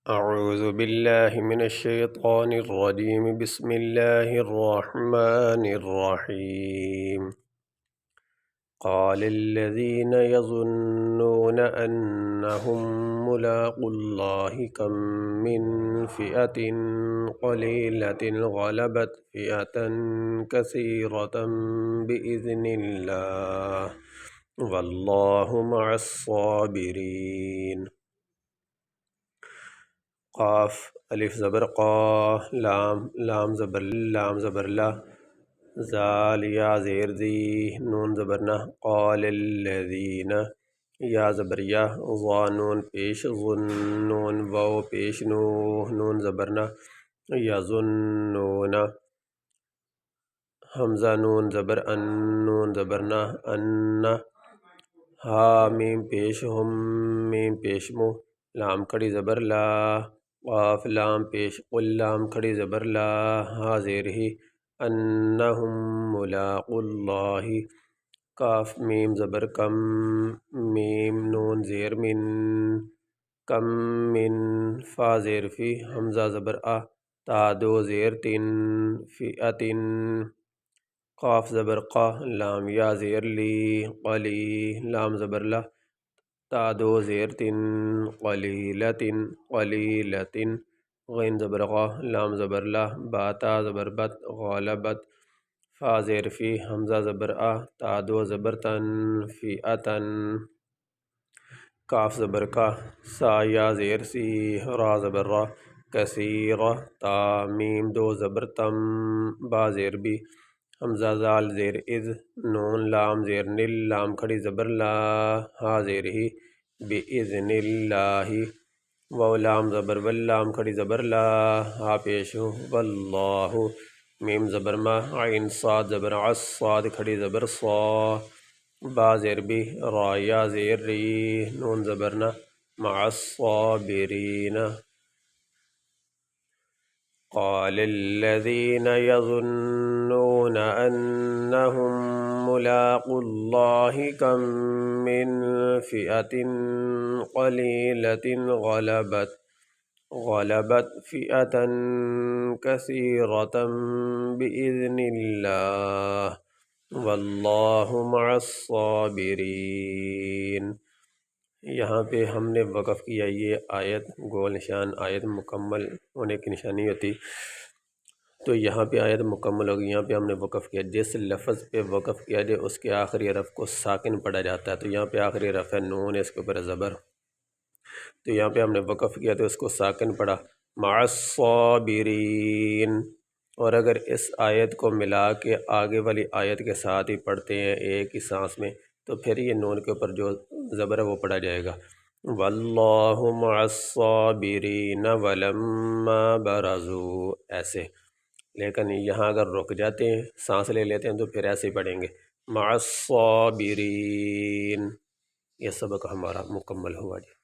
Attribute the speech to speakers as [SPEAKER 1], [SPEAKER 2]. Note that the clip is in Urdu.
[SPEAKER 1] أعوذ بالله من الشيطان الرجيم بسم الله الرحمن الرحيم قال الذين يظنون أنهم ملاقو الله كم من فئة قليلة غلبت فئة كثيرة بإذن الله والله مع الصابرين قاف الف زبر قا لام زبر لا زال یا زیر دی نون زبرنا قال الذین یا زبر یا ضا نون پیش ظنون واو پیش نون زبرنا یظنون حمزہ نون زبر ان نون زبرنا ان ہا میم پیش ہم میم پیش مو لام کھڑی زبر لا قاف لام پیش قل لام کھڑی زبر لا ہا زیر ہی انہم ملاقو اللہ کاف میم زبر کم میم نون زیر من کم من فا زیر فی حمزہ زبر آ تا دو زیر تن فئتن قاف زبر قا لام یا زیر لی قلی لام زبر لا تا دو زیر تن قلیلتن قلیلتن غین زبر غا لام زبر لا با تا زبر بت غالبت فا زیر فی حمزہ زبر آ تا دو زبر تن فئتن کاف زبر کا سا یا زیر سی را زبر را کثیرہ تا میم دو زبر تم با زیر بی حمزہ زال زیر از نون لام زیر نل لام کھڑی زبر لا ہا زیر ہی بِإِذْنِ اللہ واو لام زبر واللام کھڑی زبر لا ہا پیش واللہ میم زبر ما عین صاد زبر عص صاد کھڑی زبر صا با زیر بی را یا زیر ری نون زبرنا مع الصابرین قال الذين يظنون أنهم ملاقو الله كم من فئة قليلة غلبت فئة كثيرة بإذن الله والله مع الصابرين یہاں پہ ہم نے وقف کیا یہ آیت گول نشان آیت مکمل ہونے کی نشانی ہوتی تو یہاں پہ آیت مکمل ہوگی یہاں پہ ہم نے وقف کیا جس لفظ پہ وقف کیا جائے اس کے آخری حرف کو ساکن پڑھا جاتا ہے تو یہاں پہ آخری حرف ہے نون ہے اس کے اوپر زبر تو یہاں پہ ہم نے وقف کیا تو اس کو ساکن پڑھا مع الصابرین اور اگر اس آیت کو ملا کے آگے والی آیت کے ساتھ ہی پڑھتے ہیں ایک ہی سانس میں تو پھر یہ نون کے اوپر جو زبر ہے وہ پڑھا جائے گا واللہ مع الصابرین ولما برزوا ایسے لیکن یہاں اگر رک جاتے ہیں سانس لے لیتے ہیں تو پھر ایسے ہی پڑھیں گے مع الصابرین یہ سبق ہمارا مکمل ہوا جی